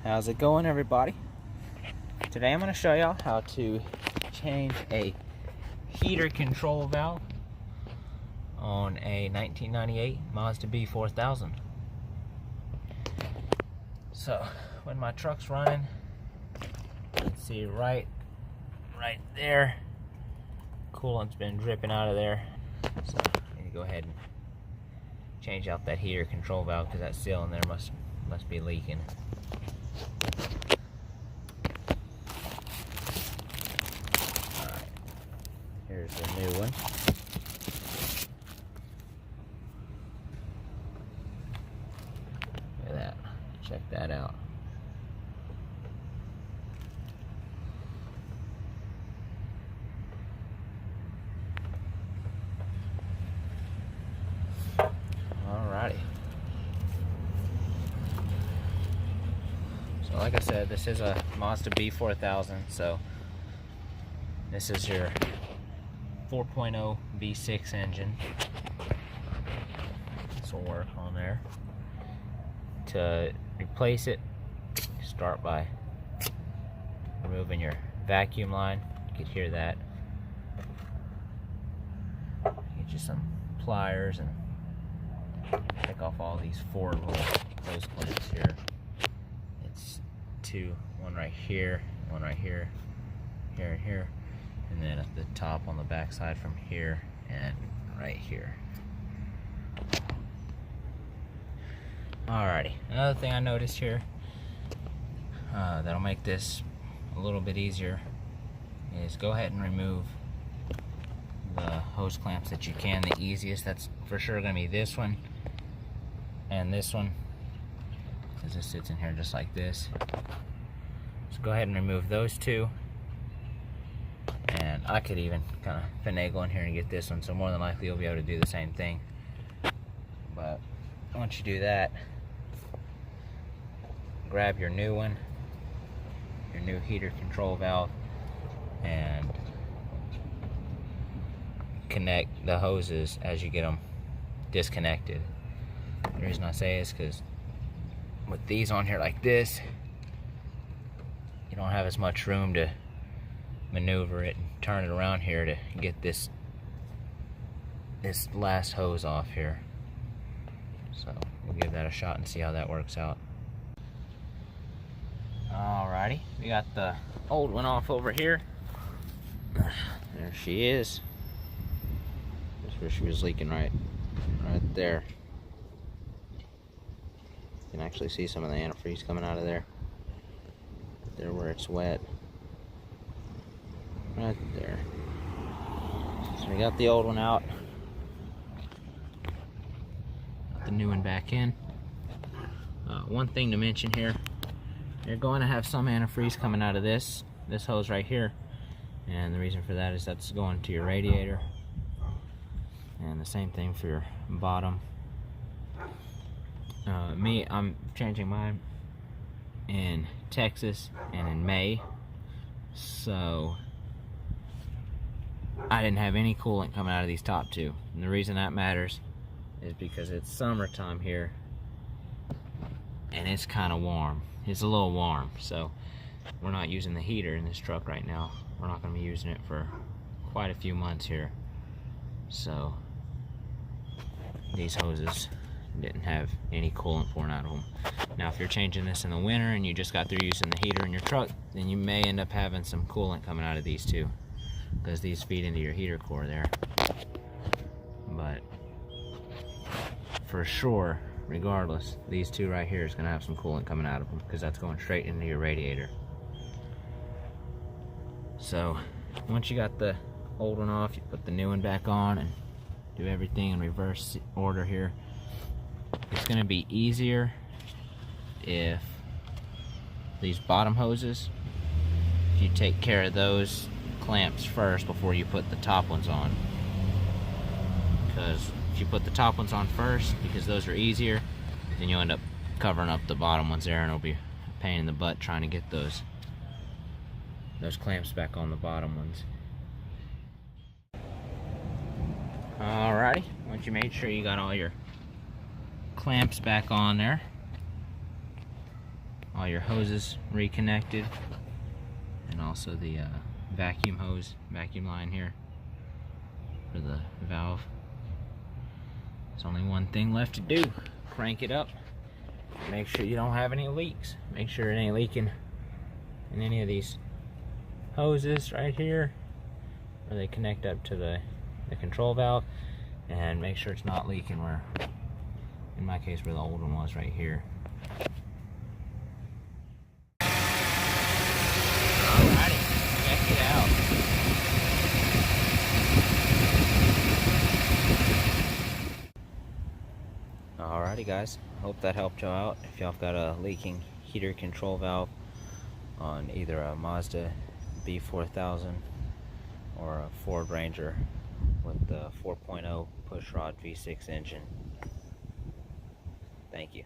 How's it going, everybody? Today I'm going to show y'all how to change a heater control valve on a 1998 Mazda B4000. So when my truck's running, you can see right there, coolant's been dripping out of there. So I need to go ahead and change out that heater control valve because that seal in there must be leaking. Alright, here's the new one. Look at that. Check that out. Alrighty. So like I said, this is a Mazda B4000, so this is your 4.0 V6 engine. This will work on there. To replace it, start by removing your vacuum line. You can hear that. Get you some pliers and take off all these four little hose clamps here. It's one right here, one right here, here and here, and then at the top on the back side from here and right here. Alrighty, another thing I noticed here that'll make this a little bit easier is go ahead and remove the hose clamps that you can the easiest. That's for sure going to be this one and this one, because this sits in here just like this. So go ahead and remove those two, and I could even kind of finagle in here and get this one, so more than likely you'll be able to do the same thing. But once you do that, grab your new one, your new heater control valve, and connect the hoses as you get them disconnected. The reason I say is because with these on here like this, you don't have as much room to maneuver it and turn it around here to get this last hose off here. So we'll give that a shot and see how that works out. Alrighty, we got the old one off over here. There she is. That's where she was leaking, right there. You can actually see some of the antifreeze coming out of there. There where it's wet. Right there. So we got the old one out. Got the new one back in. One thing to mention here, you're going to have some antifreeze coming out of this hose right here. And the reason for that is that's going to your radiator. And the same thing for your bottom. I'm changing mine in Texas and in May, so I didn't have any coolant coming out of these top two. And the reason that matters is because it's summertime here and it's kind of warm. It's a little warm, so we're not using the heater in this truck right now. We're not going to be using it for quite a few months here, so these hoses didn't have any coolant pouring out of them. Now if you're changing this in the winter and you just got through using the heater in your truck, then you may end up having some coolant coming out of these too, because these feed into your heater core there. But for sure, regardless, these two right here is going to have some coolant coming out of them, because that's going straight into your radiator. So once you got the old one off, you put the new one back on and do everything in reverse order here. It's going to be easier if these bottom hoses, if you take care of those clamps first before you put the top ones on. Because if you put the top ones on first, because those are easier, then you'll end up covering up the bottom ones there, and it'll be a pain in the butt trying to get those clamps back on the bottom ones. Alrighty, once you made sure you got all your clamps back on there, all your hoses reconnected, and also the vacuum line here for the valve. There's only one thing left to do: crank it up. Make sure you don't have any leaks. Make sure it ain't leaking in any of these hoses right here where they connect up to the control valve, and make sure it's not leaking where, in my case, where the old one was, right here. Alrighty, check it out. Alrighty guys, hope that helped y'all out. If y'all got a leaking heater control valve on either a Mazda B4000 or a Ford Ranger with the 4.0 pushrod V6 engine. Thank you.